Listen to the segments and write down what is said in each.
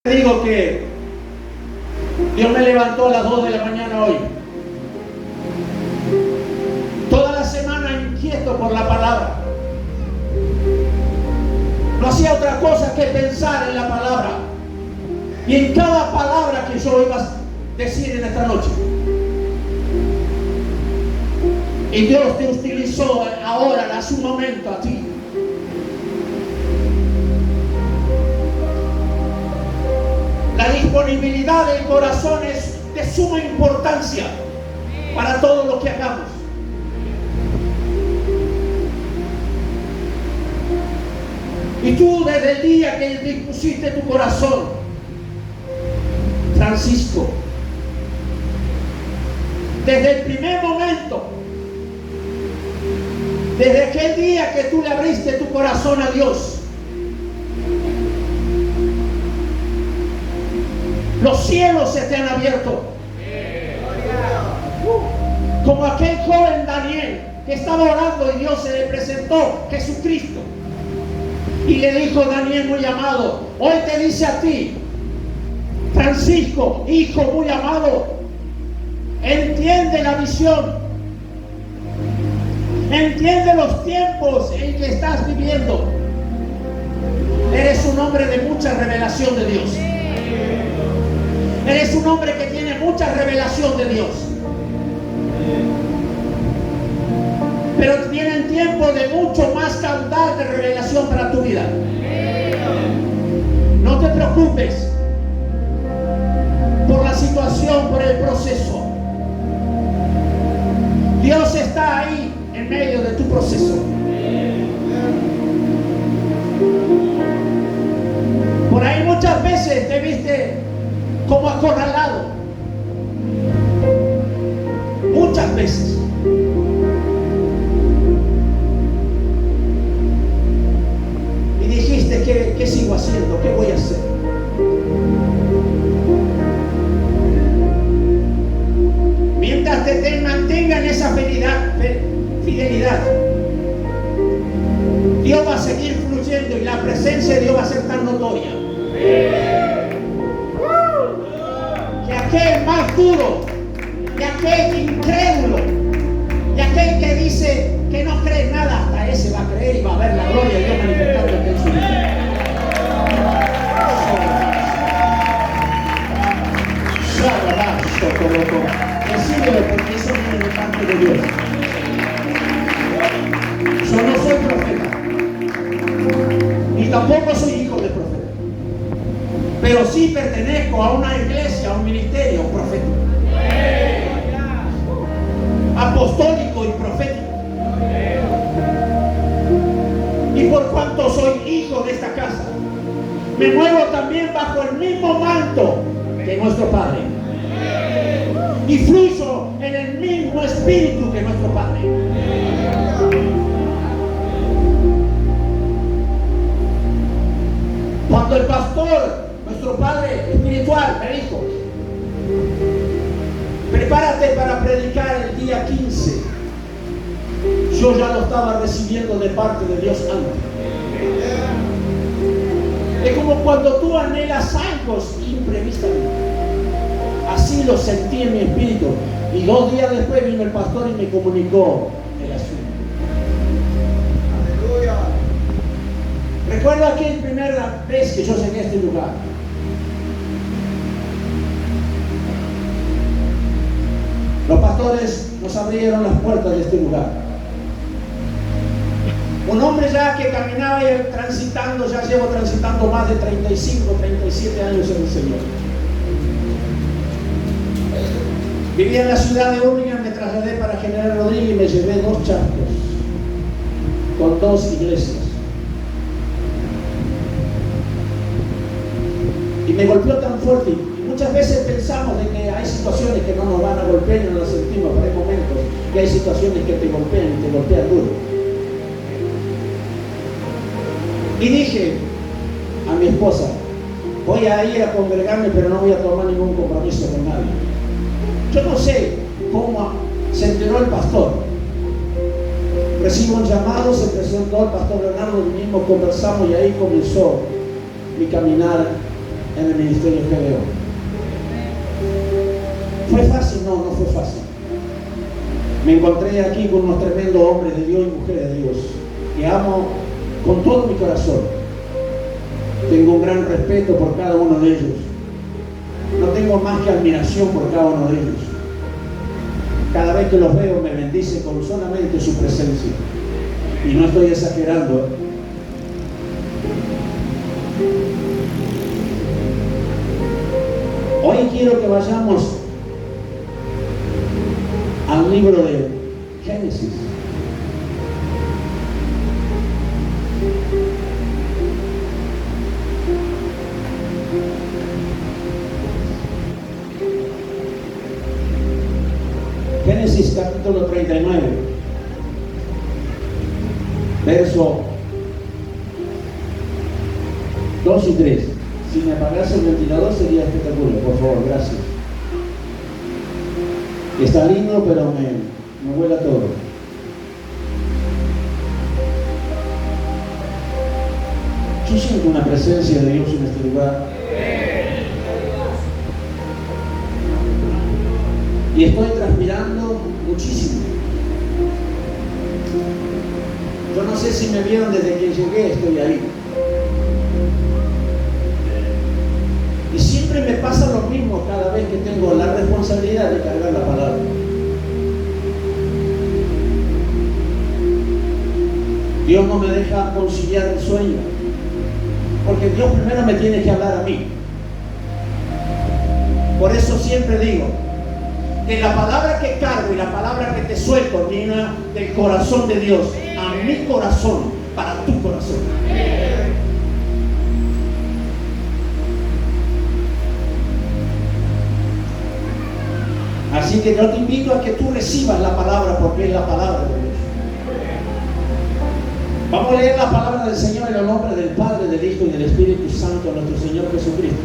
Digo que Dios me levantó a las 2 de la mañana hoy. Toda la semana inquieto por la palabra. No hacía otra cosa que pensar en la palabra y en cada palabra que yo iba a decir en esta noche. Y Dios te utilizó ahora, hace un momento, a ti. La disponibilidad del corazón es de suma importancia para todo lo que hagamos. Y tú, desde el día que dispusiste tu corazón, Francisco, desde el primer momento, desde aquel día que tú le abriste tu corazón a Dios, los cielos se te han abierto. Como aquel joven Daniel que estaba orando y Dios se le presentó, Jesucristo, y le dijo: Daniel, muy amado, hoy te dice a ti, Francisco, hijo muy amado, entiende la visión, entiende los tiempos en que estás viviendo. Eres un hombre de mucha revelación de Dios. Eres un hombre que tiene mucha revelación de Dios. Pero vienen tiempos de mucho más caudal de revelación para tu vida. No te preocupes por la situación, por el proceso. Dios está ahí en medio de tu proceso. Por ahí muchas veces te viste como acorralado. Muchas veces. Y dijiste: ¿qué sigo haciendo? ¿Qué voy a hacer? Mientras te mantengan esa fidelidad, Dios va a seguir fluyendo y la presencia de Dios va a ser tan notoria que aquel más duro, que aquel incrédulo, que aquel que dice que no cree nada, hasta ese va a creer y va a ver la gloria de Dios manifestando en su vida. Decídelo, porque eso viene de parte de Dios. Yo no soy profeta, ni tampoco soy hijo de profeta, pero sí pertenezco a una iglesia, a un ministerio profético, apostólico y profético. Y por cuanto soy hijo de esta casa, me muevo también bajo el mismo manto que nuestro Padre, y fluyo en el mismo espíritu que nuestro Padre. Cuando el pastor, nuestro Padre espiritual, me dijo: prepárate para predicar el día 15, yo ya lo estaba recibiendo de parte de Dios antes. Es como cuando tú anhelas algo imprevistamente. Así lo sentí en mi espíritu. Y 2 días después vino el pastor y me comunicó el asunto. Aleluya. Recuerdo aquella primera vez que yo llegué a este lugar. Los pastores nos abrieron las puertas de este lugar. Un hombre ya que caminaba y transitando, ya llevo transitando más de 35, 37 años en el Señor. Vivía en la ciudad de Urlingan, me trasladé para General Rodríguez y me llevé 2 charcos con 2 iglesias. Y me golpeó tan fuerte. Y muchas veces pensamos de que hay situaciones que no nos van a golpear y no las sentimos, pero hay momentos que hay situaciones que te golpean y te golpean duro. Y dije a mi esposa: voy a ir a congregarme, pero no voy a tomar ningún compromiso con nadie. Yo no sé cómo se enteró el pastor. Recibo un llamado, se presentó el pastor Leonardo, vinimos, conversamos y ahí comenzó mi caminar en el ministerio GBO. ¿Fue fácil? No, no fue fácil. Me encontré aquí con unos tremendos hombres de Dios y mujeres de Dios que amo con todo mi corazón. Tengo un gran respeto por cada uno de ellos. No tengo más que admiración por cada uno de ellos. Cada vez que los veo me bendice con solamente su presencia. Y no estoy exagerando. Hoy quiero que vayamos al libro de Génesis. Génesis capítulo 39, verso 2 y 3. Si me apagase el ventilador sería espectacular, por favor, gracias. Está lindo, pero me vuela todo. Yo siento una presencia de Dios en este lugar. Y estoy transpirando muchísimo. Yo no sé si me vieron desde que llegué, estoy ahí. Y siempre me pasa lo mismo cada vez que tengo la responsabilidad de cargar la palabra. Dios no me deja conciliar el sueño, porque Dios primero me tiene que hablar a mí. Por eso siempre digo que la palabra que cargo y la palabra que te suelto viene del corazón de Dios a mi corazón, para tu corazón. Así que yo te invito a que tú recibas la palabra, porque es la palabra de Dios. Vamos a leer la palabra del Señor en el nombre del Padre, del Hijo y del Espíritu Santo, nuestro Señor Jesucristo.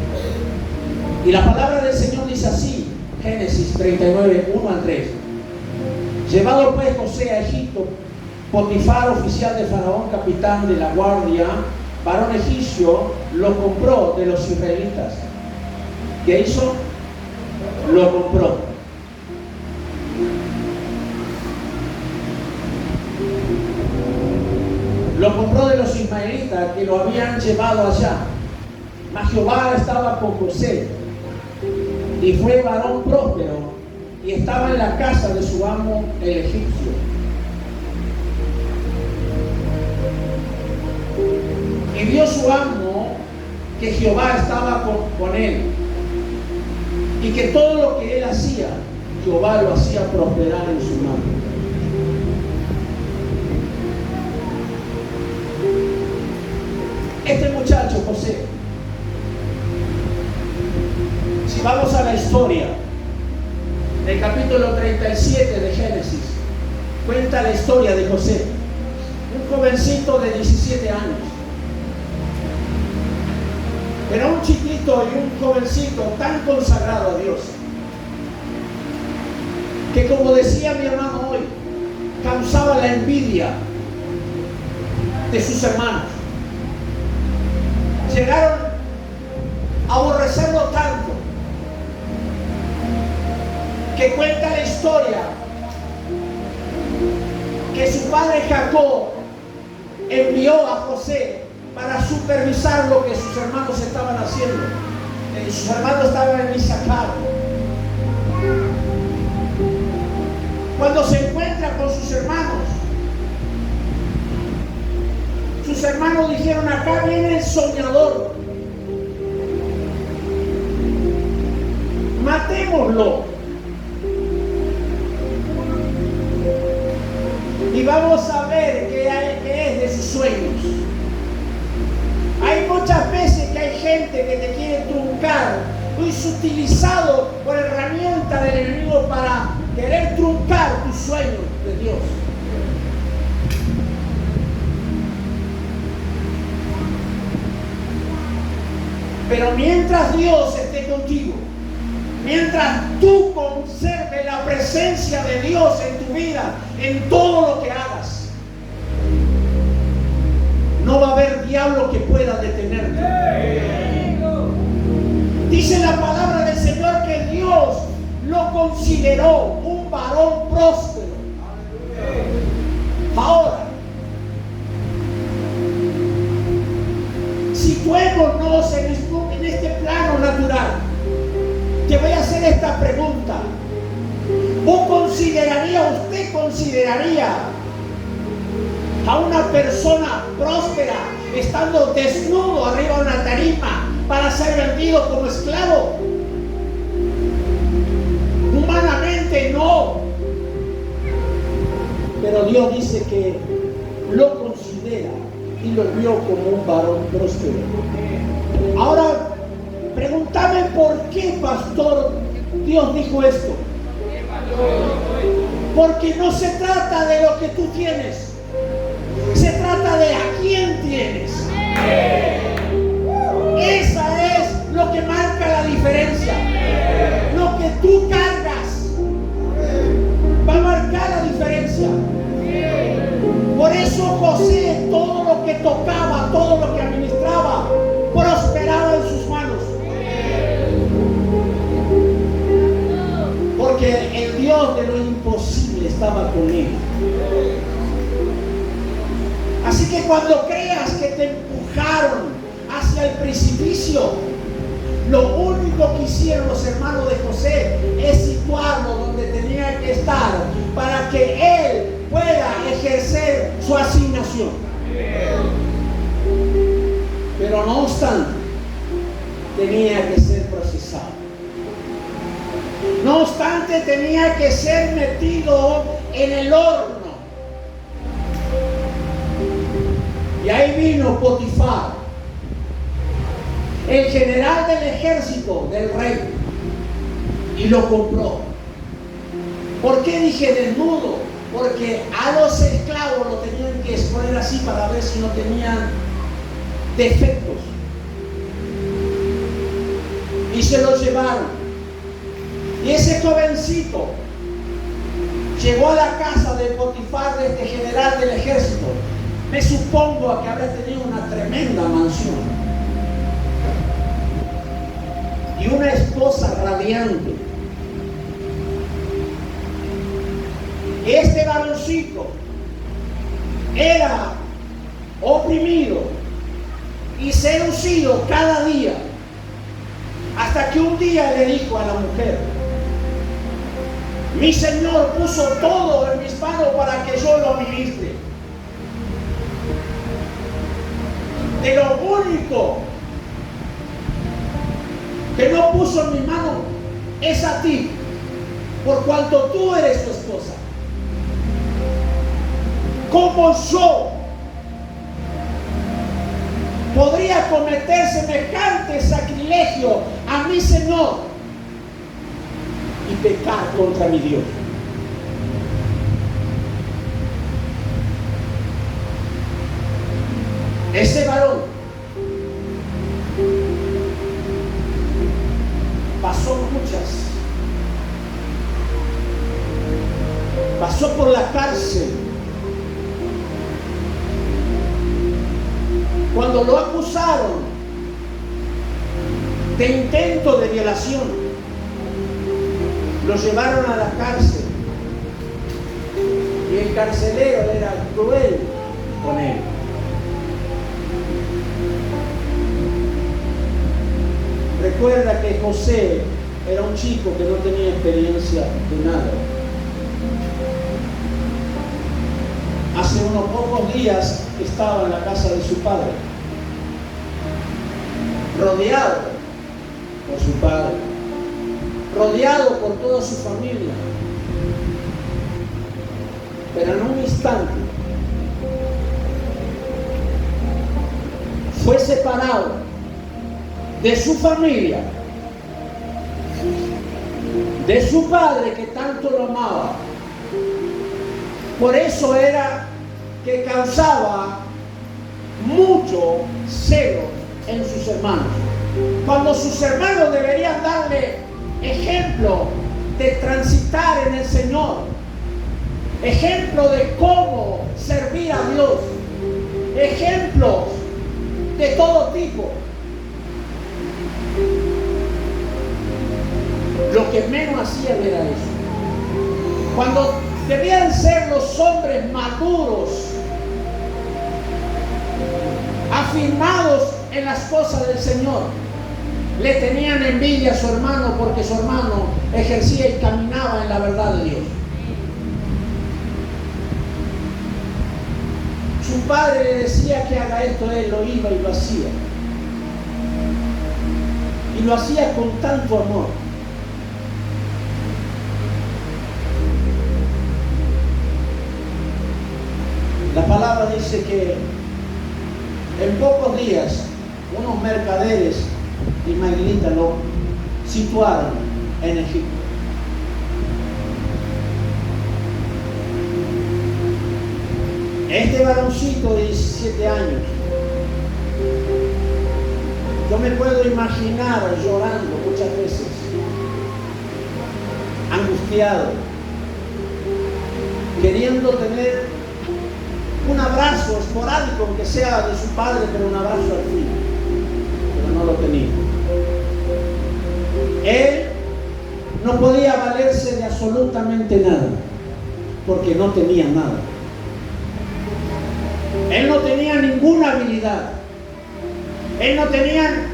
Y la palabra del Señor dice así, Génesis 39, 1 al 3. Llevado pues José a Egipto, Potifar, oficial de Faraón, capitán de la guardia, varón egipcio, lo compró de los israelitas. ¿Qué hizo? Lo compró. Lo compró de los ismaelitas que lo habían llevado allá. Mas Jehová estaba con José y fue varón próspero y estaba en la casa de su amo el egipcio. Y vio su amo que Jehová estaba con él y que todo lo que él hacía, Jehová lo hacía prosperar en su mano. Este muchacho, José, si vamos a la historia del capítulo 37 de Génesis, cuenta la historia de José, un jovencito de 17 años. Era un chiquito y un jovencito tan consagrado a Dios, que como decía mi hermano hoy, causaba la envidia de sus hermanos. Llegaron a aborrecerlo tanto que cuenta la historia que su padre Jacob envió a José para supervisar lo que sus hermanos estaban haciendo. Sus hermanos estaban en Isaacar. Cuando se encuentra con sus hermanos dijeron: acá viene el soñador, matémoslo y vamos a ver qué es de sus sueños. Hay muchas veces que hay gente que te quiere truncar, es utilizado por herramientas del enemigo para querer truncar tus sueños de Dios. Pero mientras Dios esté contigo, mientras tú conserves la presencia de Dios en tu vida, en todo lo que hagas, no va a haber diablo que pueda detenerte. la palabra del Señor que Dios lo consideró un varón próspero. Ahora, situémonos en este plano natural. Te voy a hacer esta pregunta. ¿Usted consideraría a una persona próspera estando desnudo arriba de una tarima para ser vendido como esclavo? Humanamente no. Pero Dios dice que lo considera y lo vio como un varón próspero. Ahora, pregúntame por qué, pastor, Dios dijo esto. Porque no se trata de lo que tú tienes, se trata de a quién tienes. Esa es lo que marca la diferencia. Lo que tú cargas va a marcar la diferencia. Por eso José, todo lo que tocaba, todo lo que administraba, prosperaba en sus manos. Porque el Dios de lo imposible estaba con él. Así que cuando creas que te empujaron hacia el precipicio, lo único que hicieron los hermanos de José es situarlo donde tenía que estar para que él pueda ejercer su asignación. Pero no obstante, tenía que ser procesado. No obstante, tenía que ser metido en el horno. Y ahí vino Potifar, el general del ejército del rey, y lo compró. ¿Por qué dije desnudo? Porque a los esclavos lo tenían que exponer así para ver si no tenían defectos. Y se lo llevaron. Y ese jovencito llegó a la casa de Potifar, de este general del ejército. Me supongo que habrá tenido una tremenda mansión y una esposa radiante. Este varoncito era oprimido y seducido cada día, hasta que un día le dijo a la mujer: mi Señor puso todo en mis manos para que yo lo ministre. De lo único que no puso en mi mano es a ti, por cuanto tú eres su esposa. ¿Cómo yo podría cometer semejante sacrilegio a mi Señor y pecar contra mi Dios? Ese varón pasó por la cárcel. Cuando lo acusaron de intento de violación, lo llevaron a la cárcel y el carcelero era cruel con él. Recuerda que José era un chico que no tenía experiencia de nada. Hace unos pocos días estaba en la casa de su padre, rodeado por su padre, rodeado por toda su familia. Pero en un instante fue separado de su familia, de su padre que tanto lo amaba. Por eso era que causaba mucho celo en sus hermanos. Cuando sus hermanos deberían darle ejemplo de transitar en el Señor, ejemplo de cómo servir a Dios, ejemplos de todo tipo. que menos hacía era eso. Cuando debían ser los hombres maduros, afirmados en las cosas del Señor, le tenían envidia a su hermano porque su hermano ejercía y caminaba en la verdad de Dios. Su padre le decía que haga esto, él lo iba y lo hacía. Y lo hacía con tanto amor. La palabra dice que en pocos días unos mercaderes ismaelitas lo situaron en Egipto. Este varoncito de 17 años, yo me puedo imaginar llorando muchas veces, angustiado, queriendo tener un abrazo esporádico, aunque sea de su padre, pero un abrazo al fin, pero no lo tenía. Él no podía valerse de absolutamente nada, porque no tenía nada. Él no tenía ninguna habilidad. Él no tenía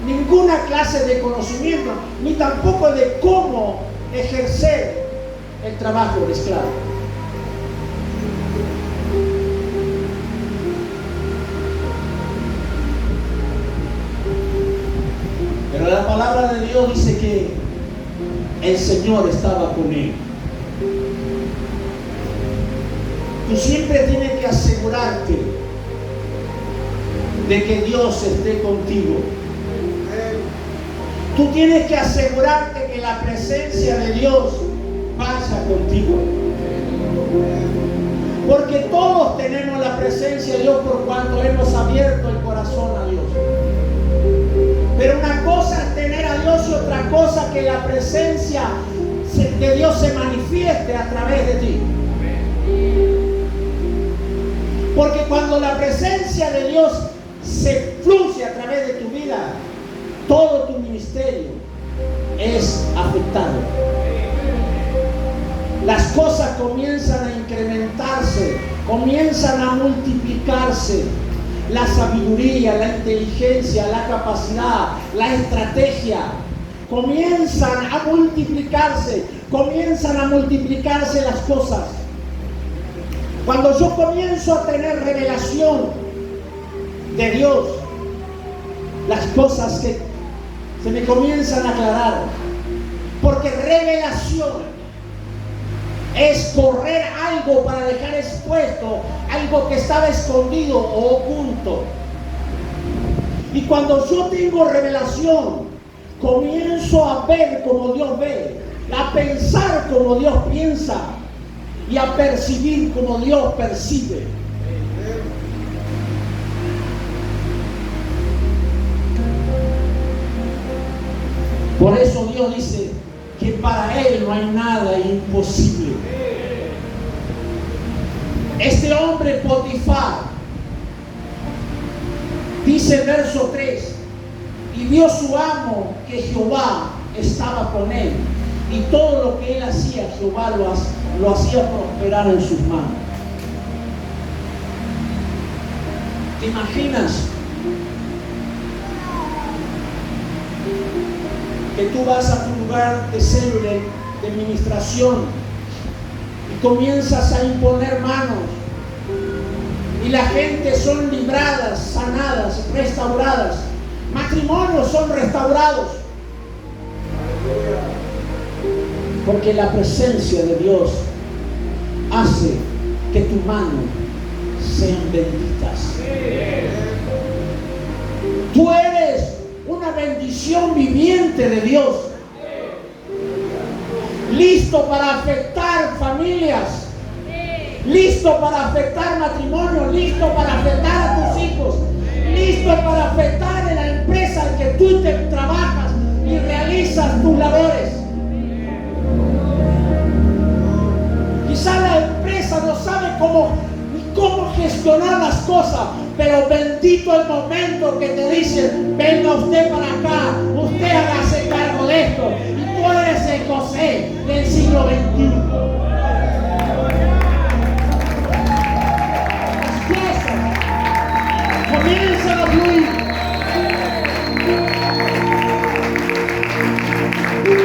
ninguna clase de conocimiento, ni tampoco de cómo ejercer el trabajo de esclavo. Pero la palabra de Dios dice que el Señor estaba con él. Tú siempre tienes que asegurarte de que Dios esté contigo. Tú tienes que asegurarte que la presencia de Dios pasa contigo. Porque todos tenemos la presencia de Dios por cuanto hemos abierto el corazón a Dios. Pero una cosa es tener a Dios y otra cosa que la presencia de Dios se manifieste a través de ti. Porque cuando la presencia de Dios se fluye a través de tu vida, todo tu ministerio es afectado. Las cosas comienzan a incrementarse, comienzan a multiplicarse. La sabiduría, la inteligencia, la capacidad, la estrategia comienzan a multiplicarse las cosas. Cuando yo comienzo a tener revelación de Dios, las cosas que se me comienzan a aclarar, porque revelación es correr algo para dejar expuesto algo que estaba escondido o oculto. Y cuando yo tengo revelación, comienzo a ver como Dios ve, a pensar como Dios piensa y a percibir como Dios percibe. Por eso Dios dice que para Él no hay nada imposible. Este hombre Potifar, dice verso 3, y vio su amo que Jehová estaba con él, y todo lo que él hacía, Jehová lo hacía prosperar en sus manos. ¿Te imaginas que tú vas a tu lugar de célula, de administración, y comienzas a imponer manos, y la gente son libradas, sanadas, restauradas, matrimonios son restaurados, porque la presencia de Dios hace que tu mano sean benditas? Tú eres una bendición viviente de Dios, listo para afectar familias, listo para afectar matrimonios, listo para afectar a tus hijos, listo para afectar en la empresa en que tú te trabajas y realizas tus labores. Quizá la empresa no sabe cómo gestionar las cosas, pero bendito el momento que te dicen: venga usted para acá, usted hágase cargo de esto, y tú eres fe del siglo XXI. Las cosas comienzan a fluir.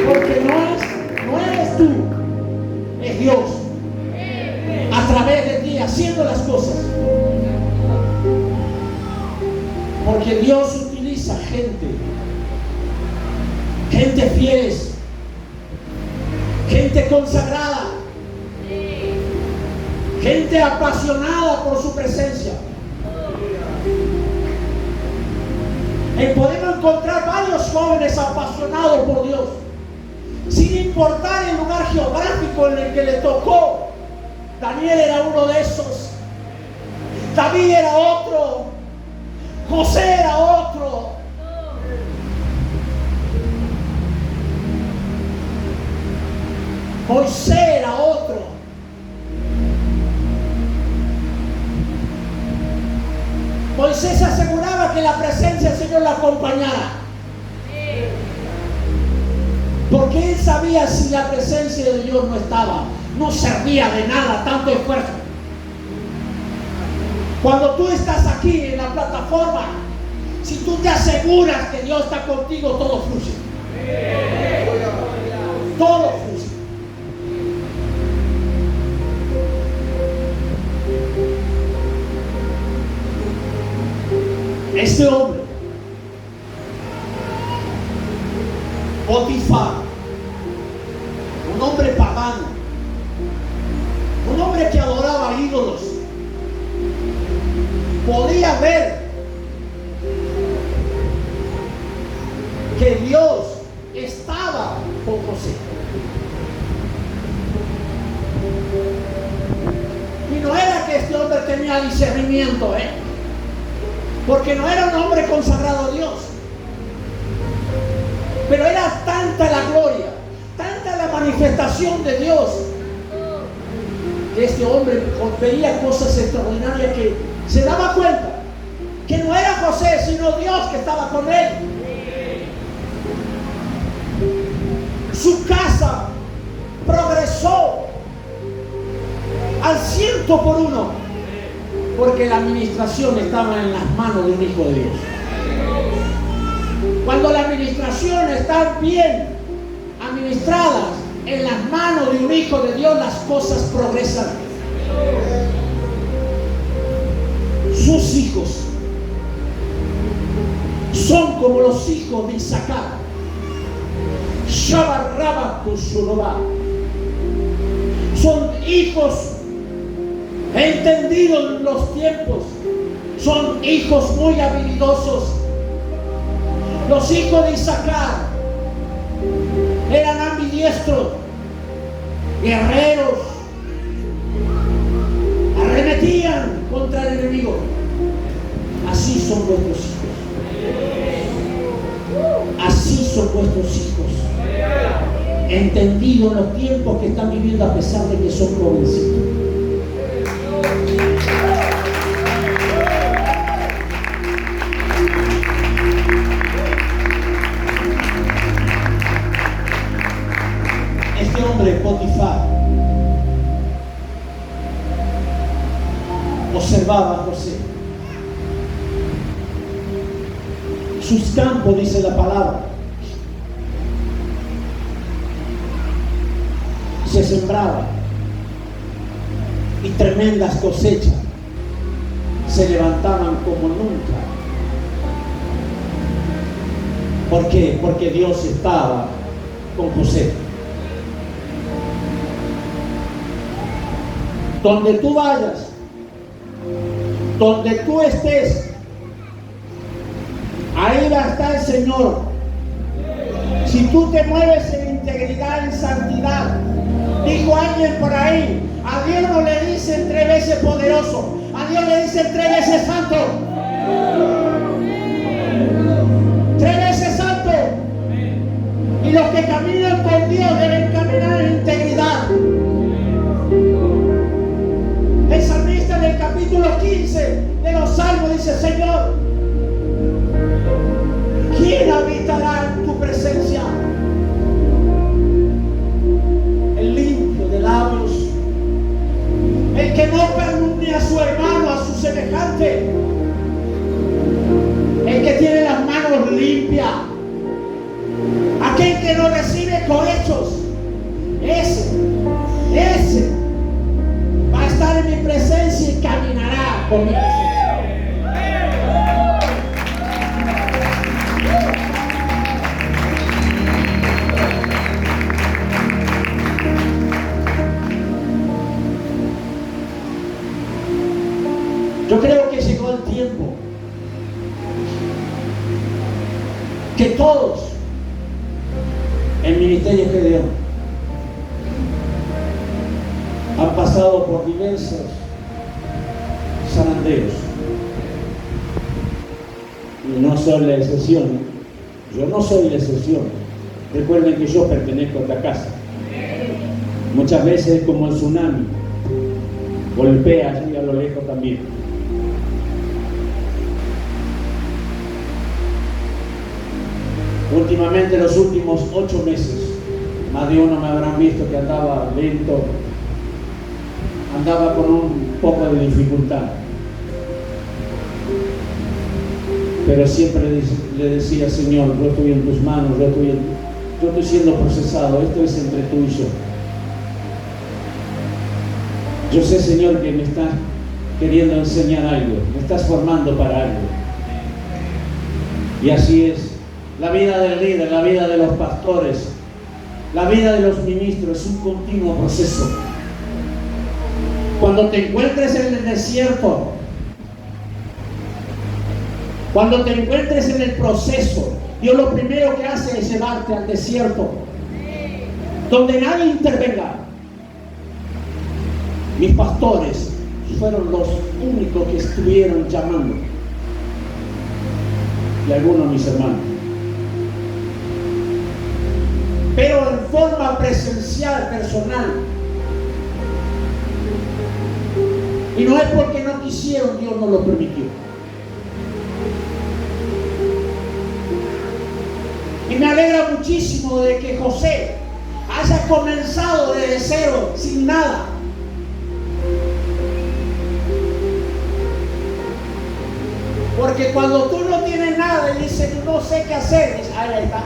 Porque no eres tú, es Dios a través de ti haciendo las cosas. Porque Dios utiliza gente fieles, gente consagrada, gente apasionada por su presencia. Podemos encontrar varios jóvenes apasionados por Dios, sin importar el lugar geográfico en el que le tocó. Daniel era uno de esos, David era otro, José era otro. Moisés era otro. Moisés aseguraba que la presencia del Señor la acompañara. Porque él sabía si la presencia de Dios no estaba, no servía de nada tanto esfuerzo. Cuando tú estás aquí en la plataforma, si tú te aseguras que Dios está contigo, todo fluye. Todo fluye. Este hombre, Potifar, un hombre pagano, un hombre que adoraba ídolos, podía ver que Dios estaba con José. Y no era que este hombre tenía discernimiento, porque no era un hombre consagrado a Dios. Pero era tanta la gloria, tanta la manifestación de Dios, que este hombre veía cosas extraordinarias que se daba cuenta que no era José, sino Dios que estaba con él. Su casa progresó al 100%, porque la administración estaba en las manos de un hijo de Dios. Cuando la administración está bien administrada en las manos de un hijo de Dios, las cosas progresan. Sus hijos son como los hijos de Isaacar. Shabarraba Kushuraba. Son hijos entendidos en los tiempos. Son hijos muy habilidosos. Los hijos de Isaacar eran ambidiestros, guerreros, arremetían contra el enemigo. Así son vuestros hijos. Así son vuestros hijos. Entendido en los tiempos que están viviendo a pesar de que son jovencitos. Este hombre, Potifar, observaba a José. Sus campos, dice la palabra, se sembraban y tremendas cosechas se levantaban como nunca. ¿Por qué? Porque Dios estaba con José. Donde tú vayas, donde tú estés, ahí va a estar el Señor. Si tú te mueves en integridad, en santidad, dijo alguien por ahí, a Dios no le dicen 3 veces poderoso, a Dios le dicen 3 veces santo. 3 veces santo. Y los que caminan con Dios deben caminar en integridad. El salmista en el capítulo 15 de los Salmos dice: Señor, ¿quién habitará en tu presencia? que nos recibe con hechos, ese va a estar en mi presencia y caminará con mi presencia. Yo creo que llegó el tiempo que todos en Ministerio Gedeón han pasado por diversos zarandeos. Y no soy la excepción. Yo no soy la excepción. Recuerden que yo pertenezco a esta casa. Muchas veces, como el tsunami, golpea allí a lo lejos también. Últimamente, los últimos 8 meses, más de uno me habrán visto que andaba lento, andaba con un poco de dificultad. Pero siempre le decía, Señor, yo estoy en tus manos, yo estoy siendo procesado, esto es entre tú y yo. Yo sé, Señor, que me estás queriendo enseñar algo, me estás formando para algo. Y así es. La vida del líder, la vida de los pastores, la vida de los ministros es un continuo proceso. Cuando te encuentres en el desierto, cuando te encuentres en el proceso, Dios lo primero que hace es llevarte al desierto, donde nadie intervenga. Mis pastores fueron los únicos que estuvieron llamando, y algunos de mis hermanos. Pero en forma presencial, personal. Y no es porque no quisieron, Dios no lo permitió. Y me alegra muchísimo de que José haya comenzado desde cero, sin nada. Porque cuando tú no tienes nada y dices, no sé qué hacer, dices, ahí está.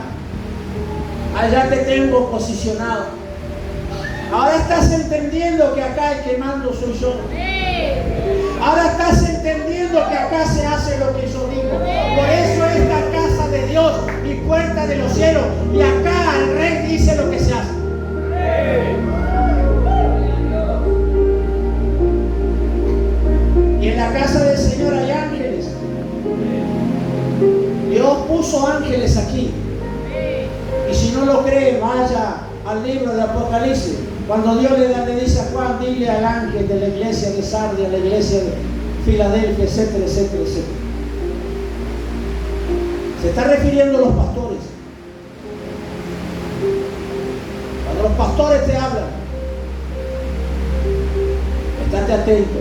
Allá te tengo posicionado. Ahora estás entendiendo que acá el que mando soy yo. Ahora estás entendiendo que acá se hace lo que yo digo. Por eso es la casa de Dios y puerta de los cielos. Y acá el rey dice lo que se hace. Y en la casa del Señor hay ángeles. Dios puso ángeles aquí. Y si no lo cree, vaya al libro de Apocalipsis. Cuando Dios le dice a Juan, dile al ángel de la iglesia de Sardia, a la iglesia de Filadelfia, etcétera, etcétera, etcétera. Se está refiriendo a los pastores. Cuando los pastores te hablan, estate atento,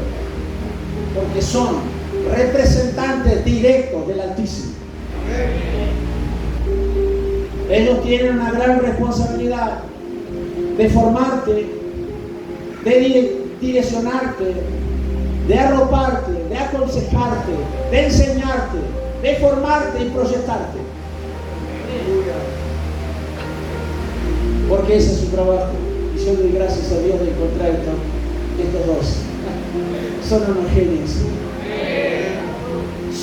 porque son representantes directos del Altísimo. Ellos tienen una gran responsabilidad de formarte, de direccionarte, de arroparte, de aconsejarte, de enseñarte, de formarte y proyectarte. Porque ese es su trabajo. Y yo doy gracias a Dios de encontrar estos dos. Son unos genios.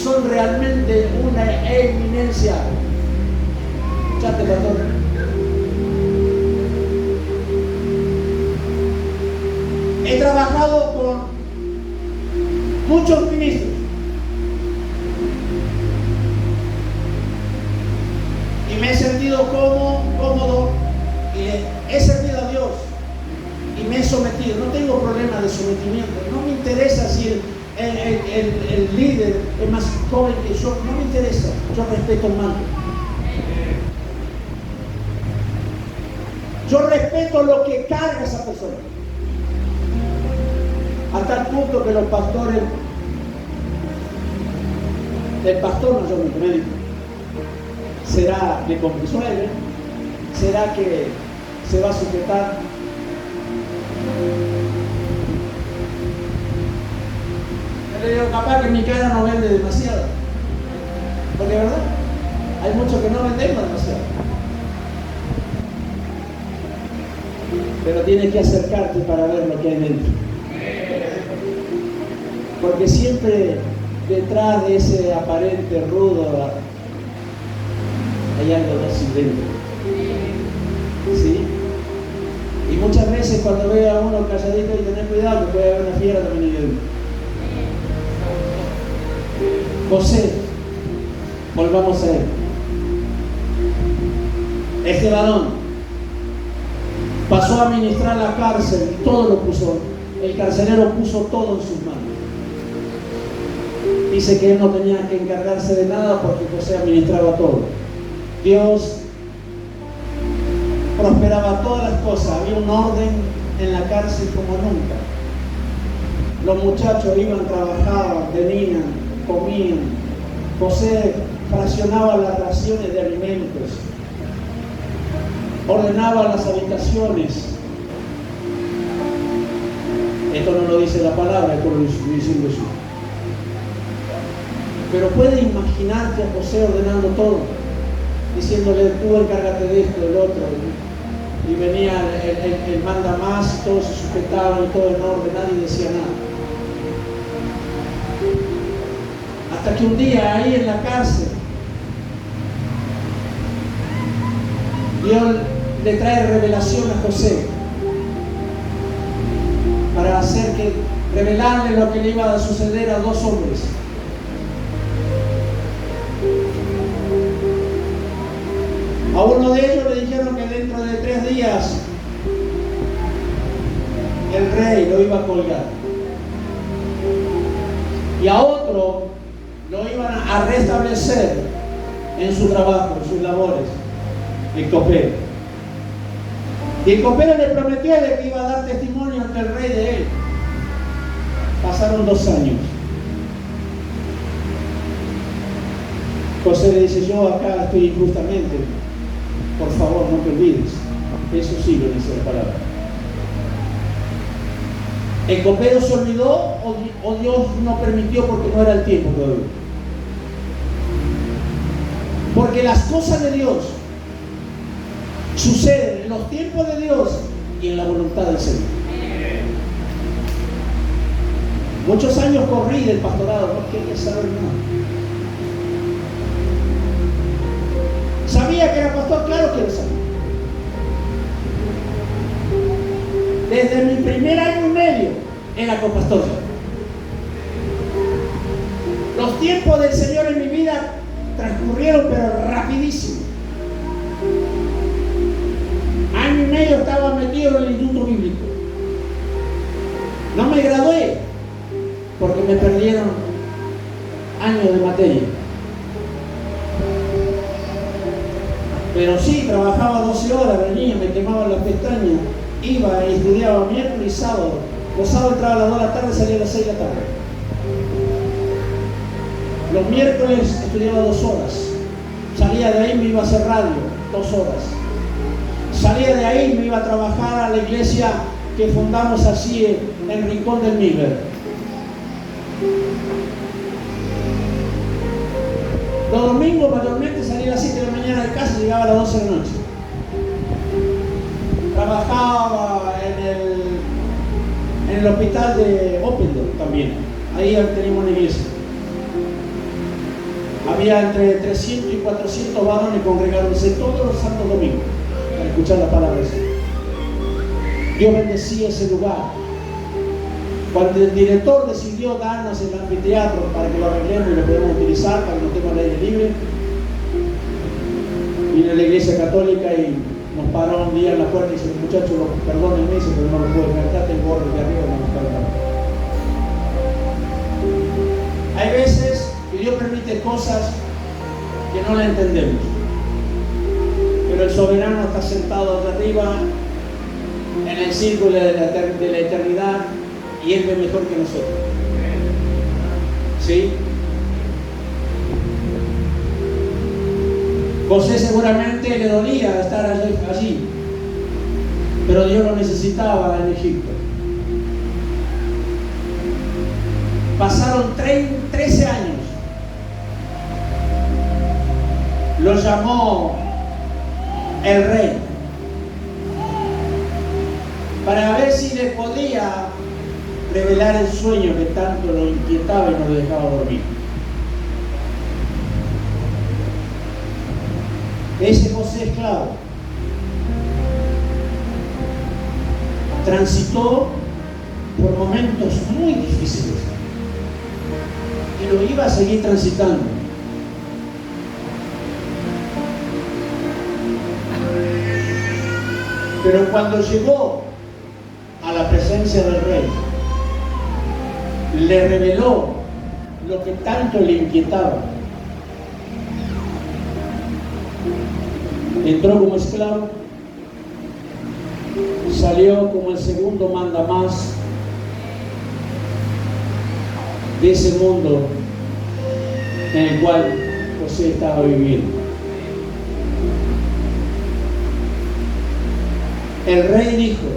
Son realmente una eminencia. Escuchate, pastor. He trabajado con muchos ministros y me he sentido cómodo y he servido a Dios y me he sometido. No tengo problema de sometimiento. No me interesa si el líder es más joven que yo. No me interesa. Yo respeto el mando. Yo respeto lo que carga esa persona. Hasta el punto que los pastores, el pastor mayor médico, ¿será que consuele? ¿Será que se va a sujetar? Yo le digo, capaz que mi cara no vende demasiado. Porque, ¿verdad? Hay muchos que no vendemos demasiado. pero tienes que acercarte para ver lo que hay dentro. Porque siempre detrás de ese aparente rudo hay algo de así dentro. ¿Sí? Y muchas veces cuando veo a uno calladito y tener cuidado que puede haber una fiera también ahí dentro. José, volvamos a él. Este varón pasó a administrar la cárcel y todo lo puso, el carcelero puso todo en sus manos. Dice que él no tenía que encargarse de nada porque José administraba todo. Dios prosperaba todas las cosas, había un orden en la cárcel como nunca. Los muchachos iban, trabajaban, venían, comían. José fraccionaba las raciones de alimentos, ordenaba las habitaciones. Esto no lo dice la palabra, esto lo dice Jesús. Pero puede imaginarte a José ordenando todo, diciéndole, tú encárgate de esto, del otro. Y venía el manda más, y todos se sujetaban y todo en orden, nadie decía nada. Hasta que un día ahí en la cárcel, Dios le trae revelación a José para revelarle lo que le iba a suceder a dos hombres. A uno de ellos le dijeron que dentro de 3 días el rey lo iba a colgar. Y a otro lo iban a restablecer en su trabajo, en sus labores, el copero. Y el copero le prometió de que iba a dar testimonio ante el rey de él. Pasaron 2 años. José le dice, yo acá estoy injustamente. Por favor, no te olvides. Eso sí lo dice la palabra. ¿El copero se olvidó o Dios no permitió porque no era el tiempo todavía? Porque las cosas de Dios suceden en los tiempos de Dios y en la voluntad del Señor. Muchos años corrí del pastorado, no quería saber nada. ¿Sabía que era pastor? Claro que lo sabía. Desde mi primer año y medio era copastor. Los tiempos del Señor en mi vida transcurrieron pero rapidísimo. Año y medio estaba metido en el instituto bíblico. No me gradué porque me perdieron años de materia. Pero sí, trabajaba 12 horas, venía, me quemaba las pestañas, iba y estudiaba miércoles y sábado. Los sábados entraba a las 2 de la tarde, salía a las 6 de la tarde. Los miércoles estudiaba 2 horas. Salía de ahí, me iba a hacer radio, 2 horas. Salía de ahí, me iba a trabajar a la iglesia que fundamos así en el rincón del Míber. Los domingos mayormente salía a las 7 de la mañana de casa y llegaba a las 12 de la noche. Trabajaba en el hospital de Opendorf también. Ahí teníamos una iglesia. Había entre 300 y 400 varones congregándose todos los santos domingos para escuchar la palabra de Dios. Dios bendecía ese lugar. Cuando el director decidió darnos el anfiteatro para que lo arreglemos y lo podamos utilizar para que no estemos al aire libre, vino a la iglesia católica y nos paró un día en la puerta y dice, muchachos, perdónenme, pero no lo puedo cantar, el gorro de arriba no nos cargamos. Hay veces que Dios permite cosas que no la entendemos, pero el soberano está sentado de arriba en el círculo de la eternidad y Él ve mejor que nosotros. ¿Sí? José seguramente le dolía estar allí, pero Dios lo necesitaba en Egipto. Pasaron 13 años. Lo llamó el rey. ver si le podía revelar el sueño que tanto lo inquietaba y no lo dejaba dormir. Ese José esclavo transitó por momentos muy difíciles y lo iba a seguir transitando. Pero cuando llegó a la presencia del rey, le reveló lo que tanto le inquietaba. Entró como esclavo, salió como el segundo mandamás de ese mundo en el cual José estaba viviendo. El rey dijo: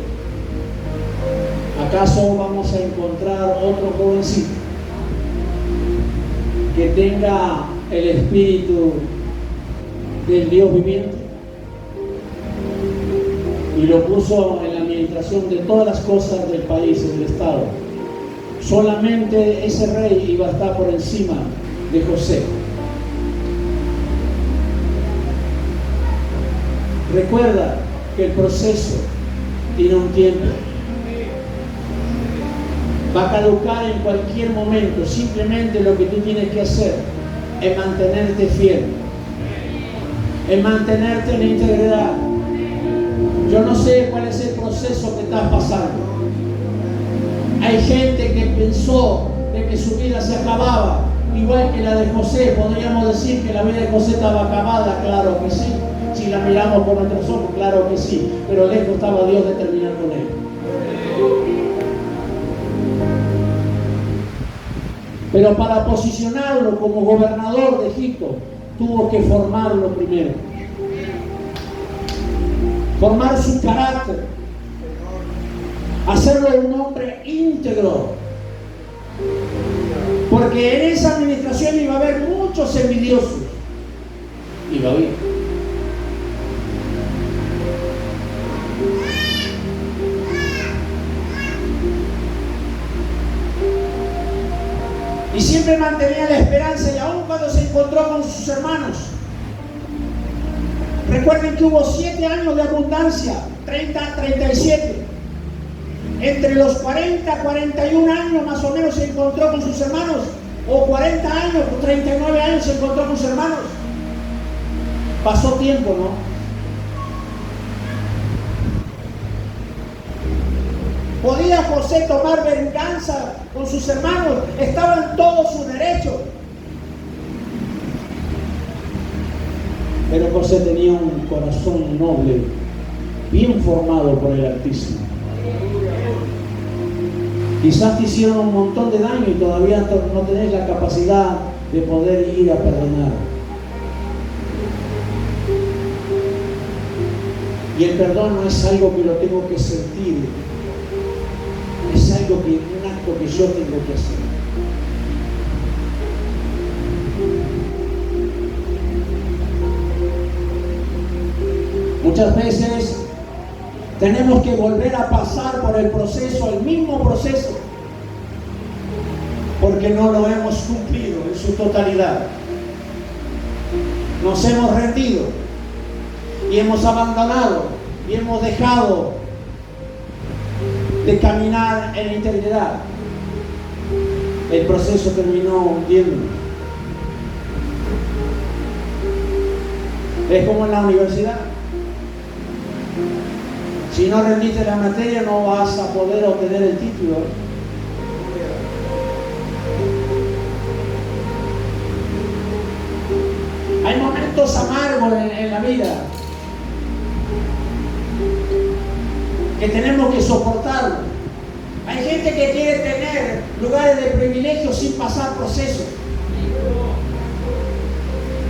¿acaso vamos a encontrar otro jovencito que tenga el espíritu del Dios viviente? Y lo puso en la administración de todas las cosas del país, del estado. Solamente ese rey iba a estar por encima de José. Recuerda que el proceso tiene un tiempo. Va a caducar en cualquier momento. Simplemente lo que tú tienes que hacer es mantenerte fiel, es mantenerte en integridad. Yo no sé cuál es el proceso que estás pasando. Hay gente que pensó de que su vida se acababa, igual que la de José. Podríamos decir que la vida de José estaba acabada, claro que sí. Si la miramos por nuestros ojos, claro que sí. Pero lejos estaba Dios de terminar con él. Pero para posicionarlo como gobernador de Egipto, tuvo que formarlo primero. Formar su carácter, hacerlo un hombre íntegro, porque en esa administración iba a haber muchos envidiosos, iba a haber. Y siempre mantenía la esperanza, y aún cuando se encontró con sus hermanos. Recuerden que hubo 7 años de abundancia, 30, 37. Entre los 40, 41 años más o menos se encontró con sus hermanos, o 40 años, o 39 años se encontró con sus hermanos. Pasó tiempo, ¿no? ¿Podía José tomar venganza con sus hermanos? Estaba en todo su derecho. Pero José tenía un corazón noble, bien formado por el Altísimo. Quizás te hicieron un montón de daño y todavía no tenés la capacidad de poder ir a perdonar. Y el perdón no es algo que lo tengo que sentir, es algo que, un acto que yo tengo que hacer. Muchas veces tenemos que volver a pasar por el proceso, el mismo proceso, porque no lo hemos cumplido en su totalidad. Nos hemos rendido y hemos abandonado y hemos dejado de caminar en integridad. El proceso terminó hundiéndonos. Es como en la universidad. Si no rendiste la materia, no vas a poder obtener el título. Hay momentos amargos en la vida que tenemos que soportarlo. Hay gente que quiere tener lugares de privilegio sin pasar procesos.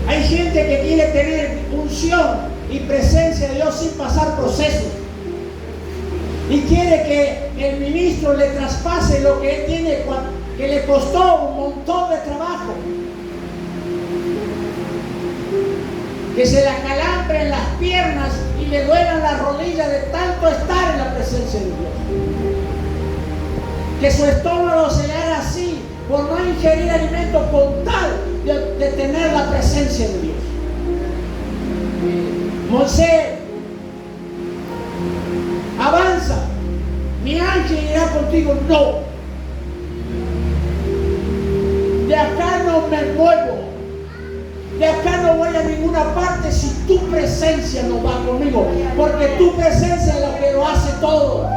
Hay gente que quiere tener unción y presencia de Dios sin pasar procesos. Y quiere que el ministro le traspase lo que él tiene, que le costó un montón de trabajo. Que se le acalambren las piernas y le duelan las rodillas de tanto estar en la presencia de Dios. Que su estómago se le haga así por no ingerir alimento con tal de tener la presencia de Dios. Moisés, avanza, mi ángel irá contigo. No, de acá no me muevo, de acá no voy a ninguna parte si tu presencia no va conmigo, porque tu presencia es lo que lo hace todo.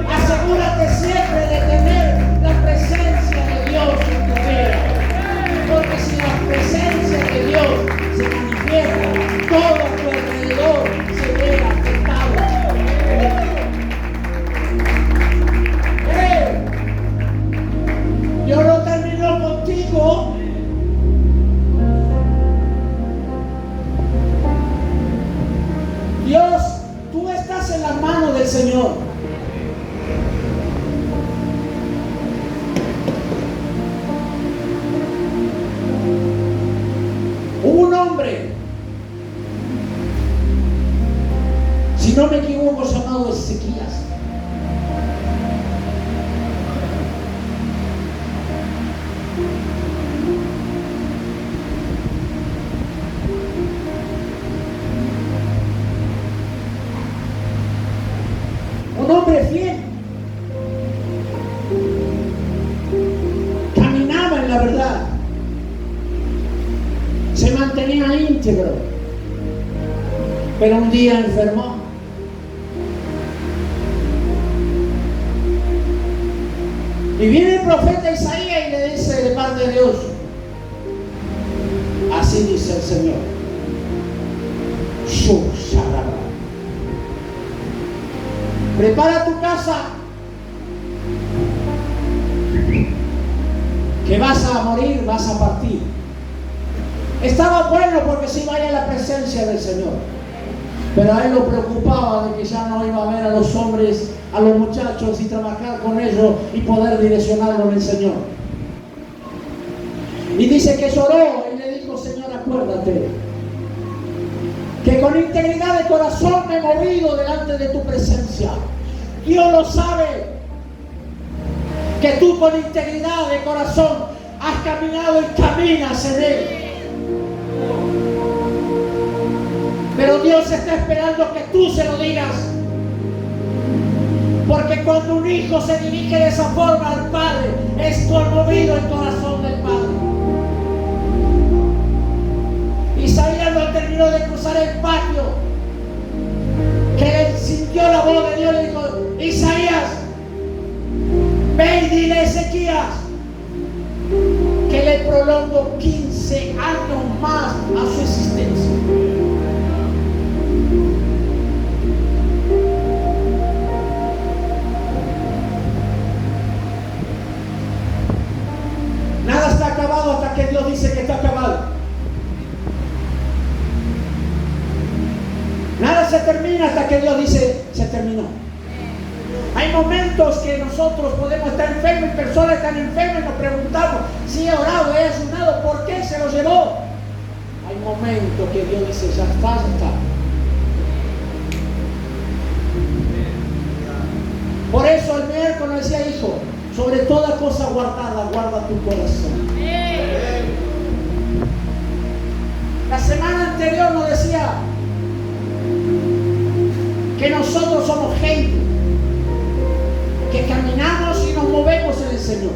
Asegúrate siempre de tener la presencia de Dios en tu vida, porque si la presencia de Dios se manifiesta, todo a tu alrededor se ve afectado. Dios no terminó contigo. Dios, tú estás en la mano del Señor. Un hombre, si no me equivoco, llamado Ezequías. Un hombre fiel. Caminaba en la verdad. Se mantenía íntegro, pero un día enfermó. Y viene el profeta Isaías y le dice de parte de Dios: así dice el Señor, prepara tu casa, que vas a morir, vas a partir. Estaba bueno porque se iba a ir a la presencia del Señor, pero a él lo preocupaba de que ya no iba a ver a los hombres, a los muchachos y trabajar con ellos y poder direccionarlo en el Señor. Y dice que lloró y le dijo: Señor, acuérdate que con integridad de corazón me he movido delante de tu presencia. Dios lo sabe, que tú con integridad de corazón has caminado y caminas en Él. Pero Dios está esperando que tú se lo digas, porque cuando un hijo se dirige de esa forma al Padre, es conmovido el corazón del Padre. Isaías no terminó de cruzar el patio, que él sintió la voz de Dios y le dijo: Isaías, ve y dile a Ezequías que le prolongo 15 años más a su existencia. Nada está acabado hasta que Dios dice que está acabado. Nada se termina hasta que Dios dice se terminó. Hay momentos que nosotros podemos estar enfermos y personas están enfermas y nos preguntamos: si he orado, he ayunado, ¿por qué se lo llevó? Hay momentos que Dios dice: ya está, ya está. Por eso el miércoles decía: hijo, sobre toda cosa guardada, guarda tu corazón. La semana anterior nos decía que nosotros somos gente que caminamos y nos movemos en el Señor.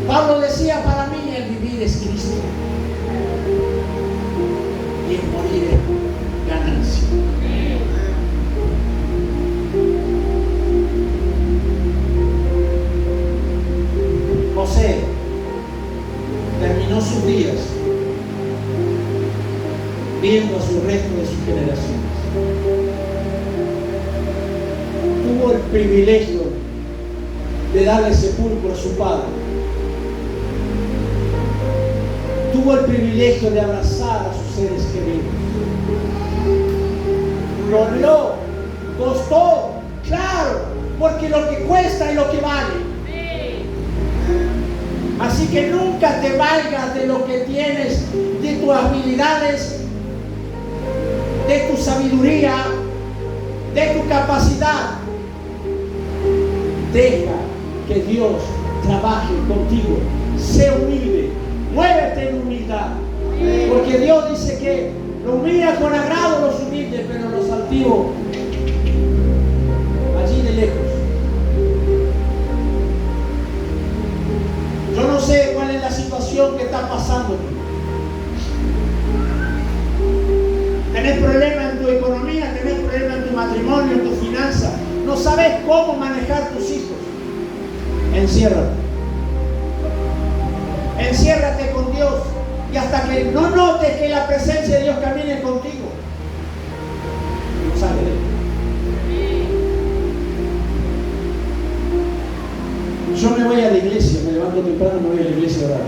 Pablo decía: para mí el vivir es Cristo y el morir es ganancia. José terminó sus días viendo a su resto de sus generaciones. Tuvo el privilegio de darle sepulcro a su padre. Tuvo el privilegio de abrazar a sus seres queridos. Logró, costó, claro, porque lo que cuesta es lo que vale. Así que nunca te valgas de lo que tienes, de tus habilidades, de tu sabiduría, de tu capacidad. Deja que Dios trabaje contigo. Sé humilde, muévete en humildad. Porque Dios dice que lo mira con agrado los humildes, pero los altivos allí de lejos. Yo no sé cuál es la situación que está pasando. Tenés problemas en tu economía, tenés problemas en tu matrimonio, en tu finanza. No sabes cómo manejar tus hijos. Enciérrate. Enciérrate con Dios. Y hasta que no notes que la presencia de Dios camine contigo, no sale de él. Yo me voy a la iglesia, me levanto temprano, me voy a la iglesia a orar.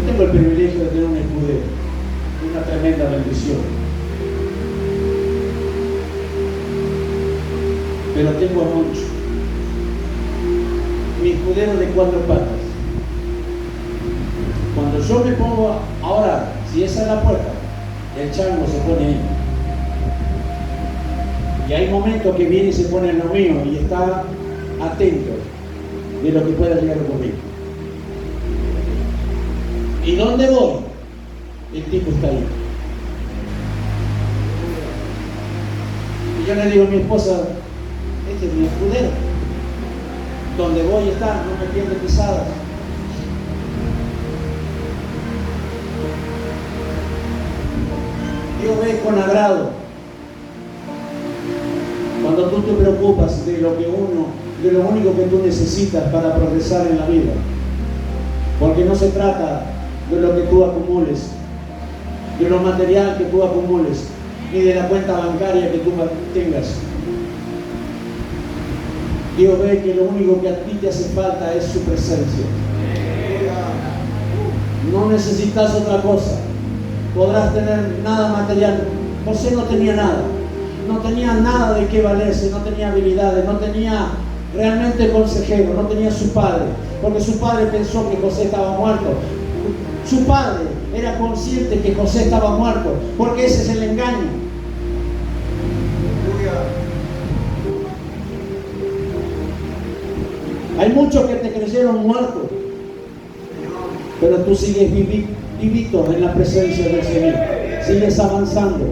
Tengo el privilegio de tener un escudero, una tremenda bendición. Pero tengo a mucho. Mi escudero de 4 patas. Cuando yo me pongo a orar, si esa es la puerta, el chango se pone ahí. Y hay momentos que viene y se pone en lo mío y está atento de lo que pueda llegar a ocurrir. ¿Y dónde voy? El tipo está ahí. Y yo le digo a mi esposa, este es mi escudero. Donde voy está, no me pierdo pisadas. Dios ve con agrado cuando tú te preocupas de lo único que tú necesitas para progresar en la vida. Porque no se trata de lo que tú acumules, de lo material que tú acumules, ni de la cuenta bancaria que tú tengas. Dios ve que lo único que a ti te hace falta es su presencia. No necesitas otra cosa. Podrás tener nada material. José no tenía nada. No tenía nada de qué valerse, no tenía habilidades, no tenía realmente consejero, no tenía su padre. Porque su padre pensó que José estaba muerto. Su padre era consciente que José estaba muerto, porque ese es el engaño. Hay muchos que te creyeron muerto, pero tú sigues vivito en la presencia del Señor. Sigues avanzando,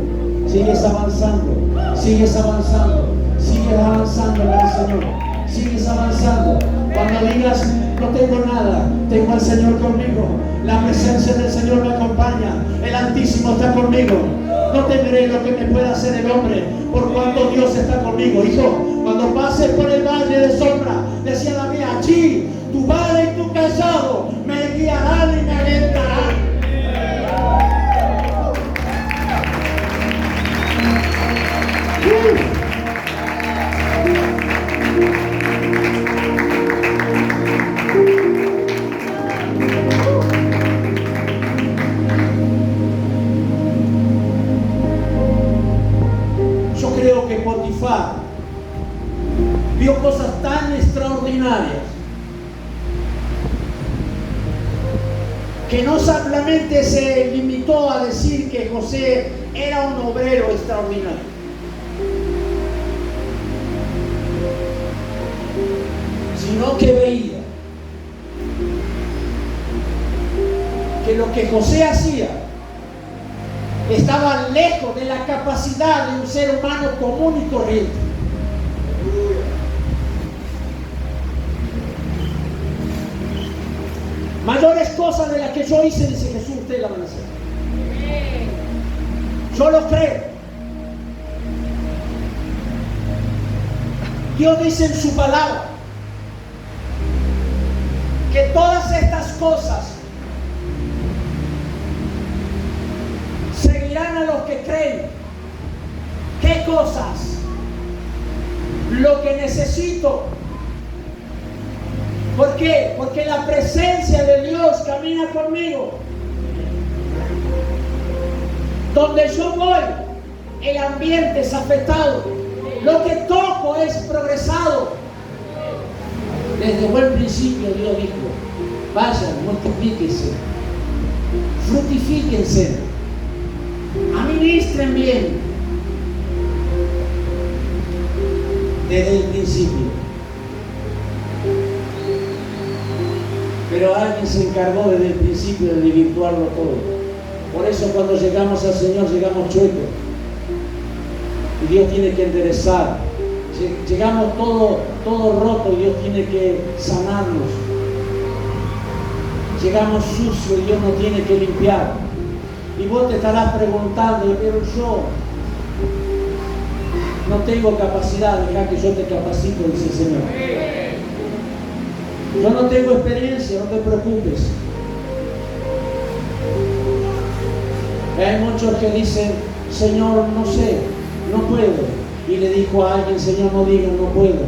sigues avanzando, sigues avanzando, sigues avanzando en el Señor, sigues avanzando. Cuando digas, no tengo nada, tengo al Señor conmigo, la presencia del Señor me acompaña, el Altísimo está conmigo. No temeré lo que me pueda hacer el hombre, por cuanto Dios está conmigo. Hijo, cuando pases por el valle de sombra, decía David, allí tu vara y tu callado me guiarán y me alentarán. Yo creo que Potifar vio cosas tan extraordinarias que no solamente se limitó a decir que José era un obrero extraordinario, sino que veía que lo que José hacía estaba lejos de la capacidad de un ser humano común y corriente. Mayores cosas de las que yo hice, dice Jesús, ustedes las van a hacer. Yo lo creo. Dios dice en su palabra que todas estas cosas seguirán a los que creen. ¿Qué cosas? Lo que necesito. ¿Por qué? Porque la presencia de Dios camina conmigo. Donde yo voy, el ambiente es afectado. Lo que toco es progresado. Desde buen principio Dios dijo, vayan, multiplíquense, fructifíquense, administren bien desde el principio. Pero alguien se encargó desde el principio de desvirtuarlo todo. Por eso cuando llegamos al Señor llegamos chuecos. Y Dios tiene que enderezar. Llegamos todo roto y Dios tiene que sanarnos. Llegamos sucios y Dios nos tiene que limpiar. Y vos te estarás preguntando, pero yo no tengo capacidad, deja que yo te capacito, dice el Señor. Yo no tengo experiencia, no te preocupes. Hay muchos que dicen, Señor, no sé, no puedo. Y le dijo a alguien, Señor, no digas, no puedo.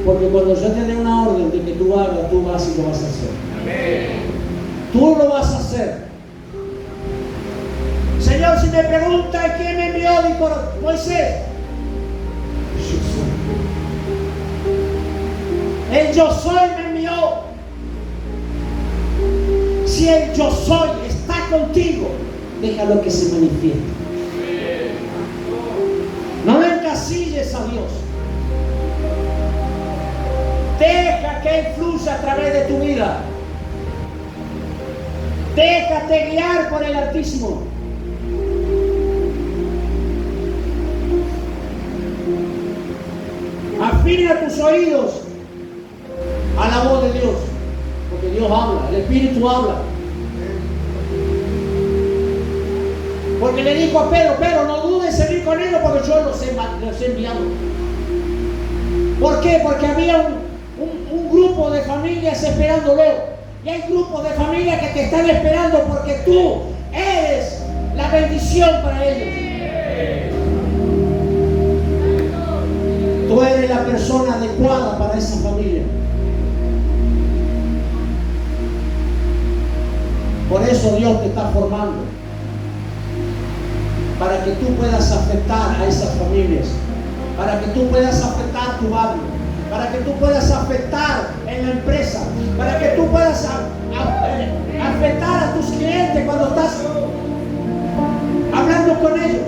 Porque cuando yo te dé una orden de que tú hagas, tú vas y lo vas a hacer. Amén. Tú lo vas a hacer. Señor, si me pregunta quién me envió, dijo Moisés. Yo soy. El yo soy me envió. Si el yo soy está contigo, déjalo que se manifieste. No le encasilles a Dios. Deja que Él fluya a través de tu vida. Déjate guiar por el Altísimo. Afina tus oídos a la voz de Dios, porque Dios habla, el Espíritu habla. Porque le dijo a Pedro, Pedro, no dudes en ir con ellos porque yo los he enviado. ¿Por qué? Porque había un grupo de familias esperándolo. Y hay grupos de familias que te están esperando porque tú eres la bendición para ellos. Tú eres la persona adecuada para esa familia. Por eso Dios te está formando. Para que tú puedas afectar a esas familias. Para que tú puedas afectar tu barrio. Para que tú puedas afectar en la empresa. Para que tú puedas afectar a tus clientes cuando estás hablando con ellos.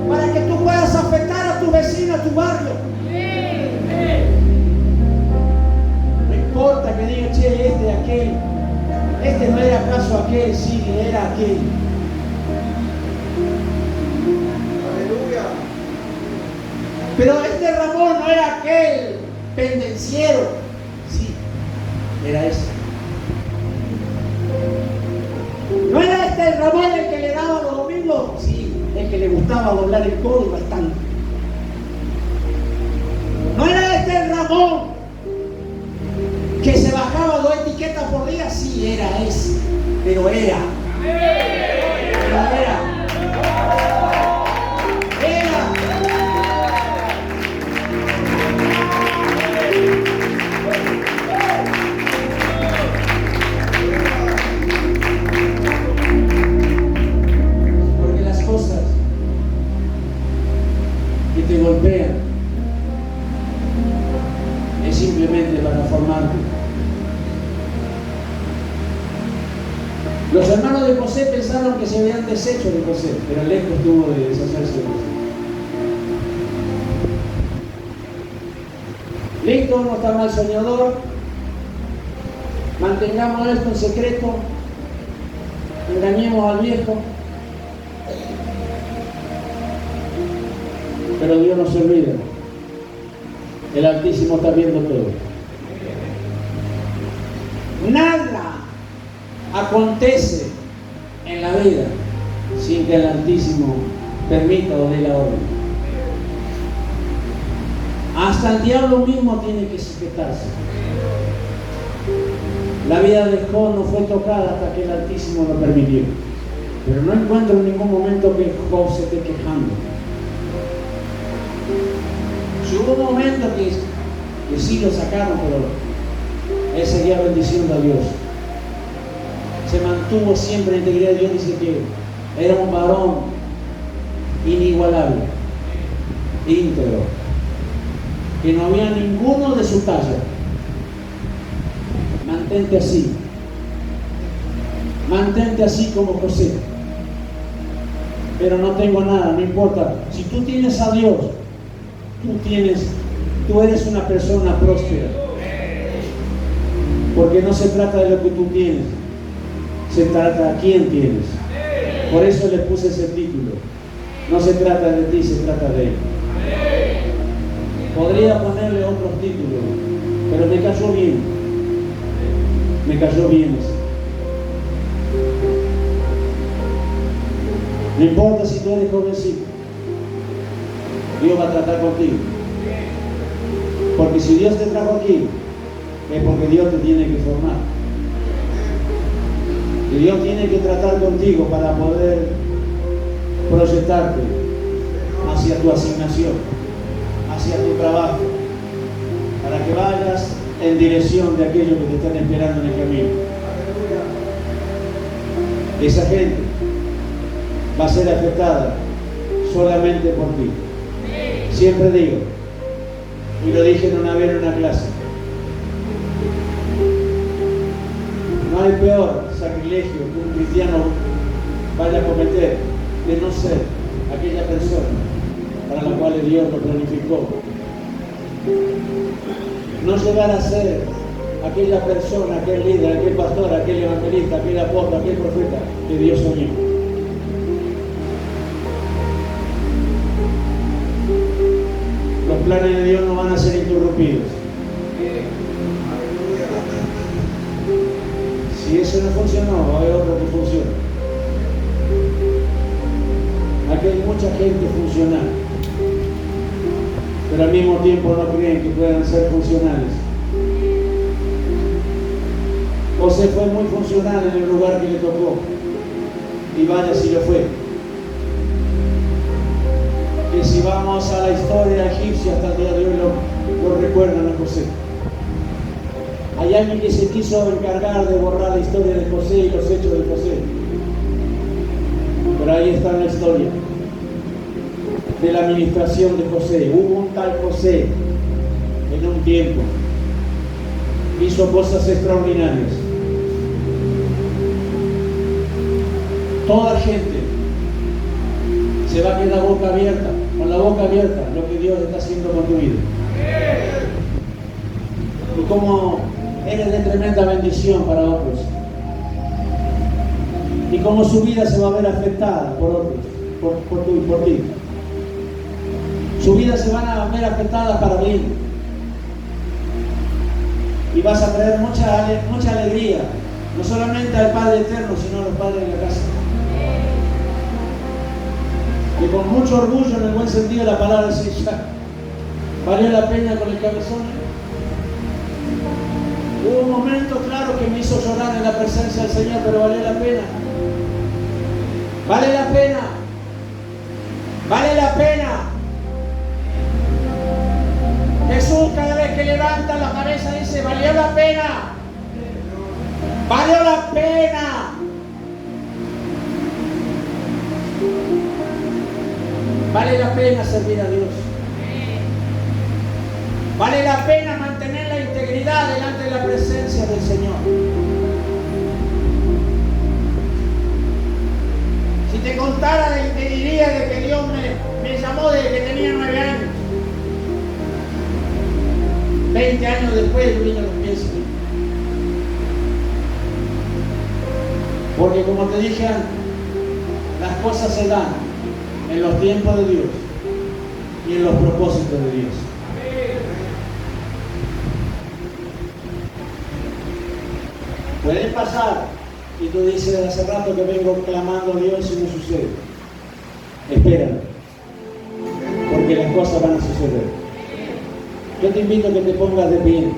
Para que tú puedas afectar a tu vecino, a tu barrio. No importa que diga, che, este, aquel. Este no era acaso aquel, sí, era aquel. Aleluya. Pero este Ramón no era aquel pendenciero. Sí, era ese. ¿No era este el Ramón el que le daba los domingos? Sí, el que le gustaba doblar el codo y bastante. ¿No era este el Ramón que se bajaba 2 etiquetas por día? Sí, era ese. Pero era. Porque las cosas que te golpean es simplemente para formarte. Los hermanos de José pensaron que se habían deshecho de José, pero lejos estuvo de deshacerse de José. Listo, no está mal soñador. Mantengamos esto en secreto. Engañemos al viejo. Pero Dios no se olvida. El Altísimo está viendo todo. Nada acontece en la vida sin que el Altísimo permita o dé la orden. Hasta el diablo mismo tiene que sujetarse. La vida de Job no fue tocada hasta que el Altísimo lo permitió. Pero no encuentro en ningún momento que Job se esté quejando. Si hubo un momento que sí lo sacaron, pero él seguía bendiciendo a Dios. Se mantuvo siempre en integridad. Dios dice que era un varón inigualable, íntegro, que no había ninguno de su talla. Mantente así. Mantente así como José. Pero no tengo nada, no importa. Si tú tienes a Dios, tú eres una persona próspera. Porque no se trata de lo que tú tienes, se trata de quién tienes. Por eso le puse ese título. No se trata de ti, se trata de Él. Podría ponerle otros títulos, pero me cayó bien. Me cayó bien eso. No importa si tú eres jovencito, Dios va a tratar contigo. Porque si Dios te trajo aquí, es porque Dios te tiene que formar. Y Dios tiene que tratar contigo para poder proyectarte hacia tu asignación, hacia tu trabajo, para que vayas en dirección de aquello que te están esperando en el camino. Esa gente va a ser afectada solamente por ti. Siempre digo, y lo dije una vez en una clase, no hay peor sacrilegio que un cristiano vaya a cometer de no ser aquella persona para la cual Dios lo planificó. No llegar a ser aquella persona, aquel líder, aquel pastor, aquel evangelista, aquel apóstol, aquel profeta que Dios soñó. Los planes de Dios no van a ser interrumpidos. Si eso no funcionó, va a haber otro que funcione. Aquí hay mucha gente funcional, pero al mismo tiempo no creen que puedan ser funcionales. José fue muy funcional en el lugar que le tocó, y vaya si lo fue. Que si vamos a la historia egipcia, hasta el día de hoy lo recuerdan a José. Hay alguien que se quiso encargar de borrar la historia de José y los hechos de José. Pero ahí está la historia de la administración de José. Hubo un tal José en un tiempo. Hizo cosas extraordinarias. Toda gente se va a quedar con la boca abierta, lo que Dios está haciendo con tu vida. Y cómo eres de tremenda bendición para otros. Y cómo su vida se va a ver afectada por otros, por ti. Su vida se van a ver afectada para bien. Y vas a traer mucha alegría, no solamente al Padre Eterno, sino a los padres de la casa. Y con mucho orgullo, en el buen sentido de la palabra, decir, ya, ¿valió la pena con el cabezón? Hubo un momento, claro, que me hizo llorar en la presencia del Señor, pero valió la pena. Vale la pena. Vale la pena. Jesús cada vez que levanta la cabeza dice, valió la pena. Valió la pena. Vale la pena servir a Dios. Vale la pena mantener la integridad delante de la presencia del Señor. Si te contara, te diría de que Dios me llamó desde que tenía 9 años. 20 años después yo vine a los pies. Porque como te dije antes, las cosas se dan en los tiempos de Dios y en los propósitos de Dios. Puede pasar y tú dices, hace rato que vengo clamando a Dios y no sucede. Espéralo, porque las cosas van a suceder. Yo te invito a que te pongas de pie.